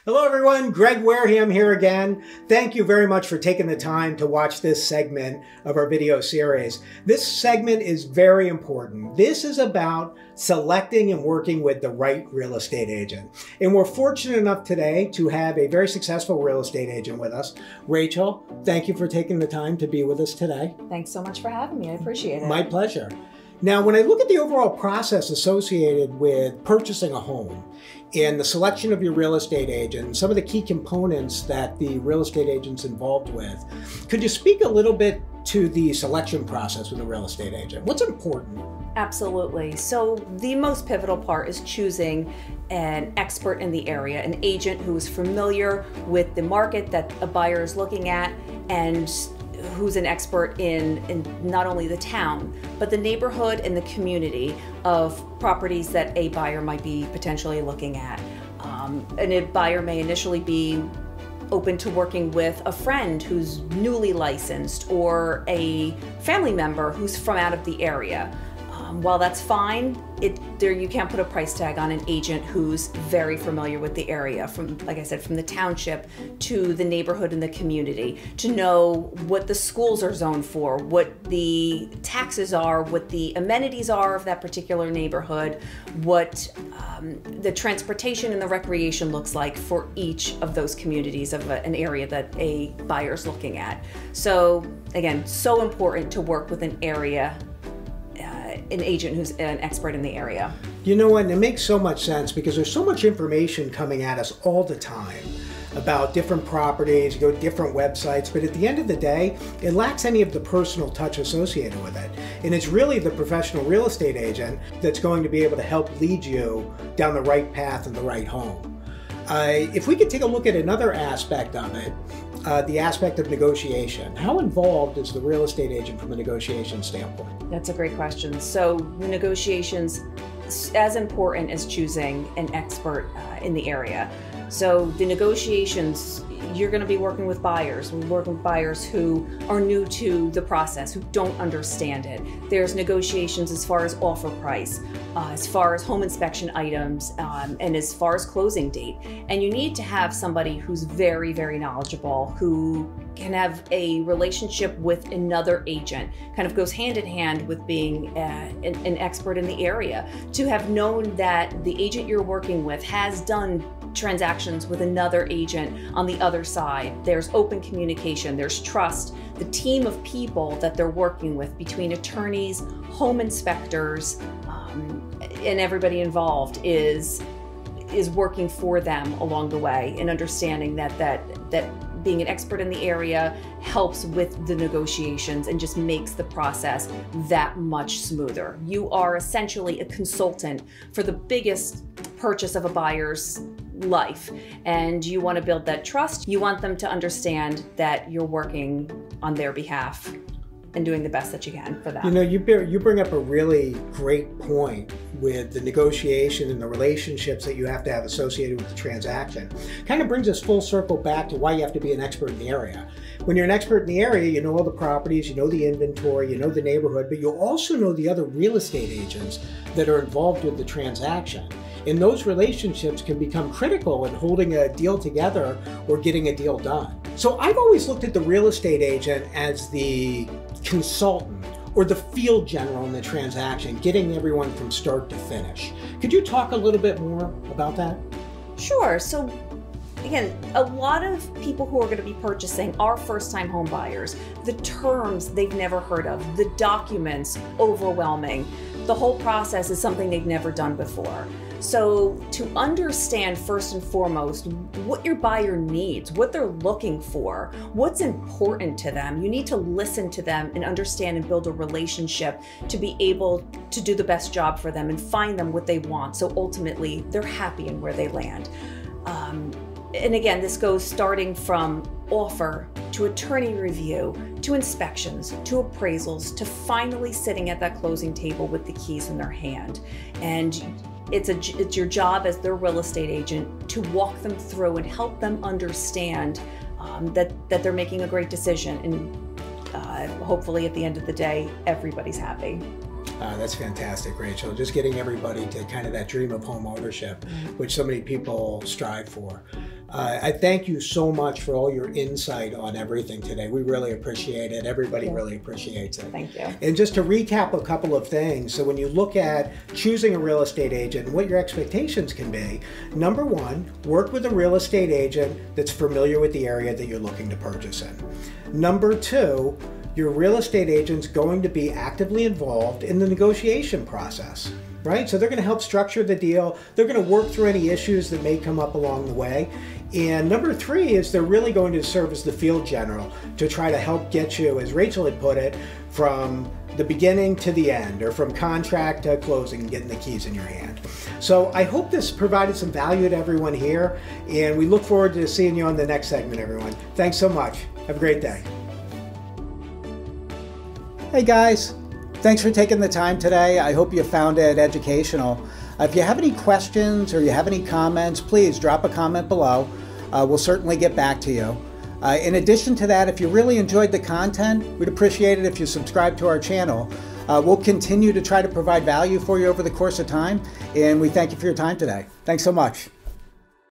Hello everyone, Greg Wareham here again. Thank you very much for taking the time to watch this segment of our video series. This segment is very important. This is about selecting and working with the right real estate agent. And we're fortunate enough today to have a very successful real estate agent with us. Rachel, thank you for taking the time to be with us today. Thanks so much for having me. I appreciate it. My pleasure. Now, when I look at the overall process associated with purchasing a home and the selection of your real estate agent, some of the key components that the real estate agent's involved with, could you speak a little bit to the selection process with a real estate agent? What's important? Absolutely. So the most pivotal part is choosing an expert in the area, an agent who is familiar with the market that a buyer is looking at and who's an expert in not only the town, but the neighborhood and the community of properties that a buyer might be potentially looking at. And a buyer may initially be open to working with a friend who's newly licensed or a family member who's from out of the area. While that's fine, you can't put a price tag on an agent who's very familiar with the area, from, like I said, from the township to the neighborhood and the community, to know what the schools are zoned for, what the taxes are, what the amenities are of that particular neighborhood, what the transportation and the recreation looks like for each of those communities of an area that a buyer's looking at. So again, so important to work with an agent who's an expert in the area. You know what, it makes so much sense because there's so much information coming at us all the time about different properties, you go to different websites, but at the end of the day, it lacks any of the personal touch associated with it. And it's really the professional real estate agent that's going to be able to help lead you down the right path and the right home. If we could take a look at another aspect of it, the aspect of negotiation. How involved is the real estate agent from a negotiation standpoint? That's a great question. So negotiations, as important as choosing an expert in the area. So the negotiations, you're going to be working with buyers. We're working with buyers who are new to the process, who don't understand it. There's negotiations as far as offer price, as far as home inspection items, and as far as closing date. And you need to have somebody who's very, very knowledgeable, who can have a relationship with another agent. Kind of goes hand in hand with being an expert in the area. To have known that the agent you're working with has done transactions with another agent on the other side. There's open communication, there's trust. The team of people that they're working with, between attorneys, home inspectors, and everybody involved is working for them along the way, and understanding that being an expert in the area helps with the negotiations and just makes the process that much smoother. You are essentially a consultant for the biggest purchase of a buyer's life, and you want to build that trust. You want them to understand that you're working on their behalf and doing the best that you can for them. You know, you bring up a really great point with the negotiation and the relationships that you have to have associated with the transaction. Kind of brings us full circle back to why you have to be an expert in the area. When you're an expert in the area, you know all the properties, you know the inventory, you know the neighborhood, but you also know the other real estate agents that are involved with the transaction. And those relationships can become critical in holding a deal together or getting a deal done. So I've always looked at the real estate agent as the consultant or the field general in the transaction, getting everyone from start to finish. Could you talk a little bit more about that? Sure. So again, a lot of people who are going to be purchasing are first-time home buyers. The terms they've never heard of, the documents overwhelming. The whole process is something they've never done before. So to understand first and foremost what your buyer needs, what they're looking for, what's important to them, you need to listen to them and understand and build a relationship to be able to do the best job for them and find them what they want, so ultimately they're happy in where they land. And again, this goes starting from offer to attorney review, to inspections, to appraisals, to finally sitting at that closing table with the keys in their hand. And it's your job as their real estate agent to walk them through and help them understand that they're making a great decision. And hopefully at the end of the day, everybody's happy. That's fantastic, Rachel. Just getting everybody to kind of that dream of home ownership, which so many people strive for. I thank you so much for all your insight on everything today. We really appreciate it. Everybody really appreciates it. Thank you. And just to recap a couple of things, so when you look at choosing a real estate agent and what your expectations can be, number one, work with a real estate agent that's familiar with the area that you're looking to purchase in. Number two, your real estate agent's going to be actively involved in the negotiation process, right? So they're going to help structure the deal. They're going to work through any issues that may come up along the way. And number three is they're really going to serve as the field general to try to help get you, as Rachel had put it, from the beginning to the end, or from contract to closing and getting the keys in your hand. So I hope this provided some value to everyone here, and we look forward to seeing you on the next segment, everyone. Thanks so much. Have a great day. Hey guys, thanks for taking the time today. I hope you found it educational. If you have any questions or you have any comments, please drop a comment below. We'll certainly get back to you. In addition to that, if you really enjoyed the content, we'd appreciate it if you subscribe to our channel. We'll continue to try to provide value for you over the course of time, and we thank you for your time today. Thanks so much.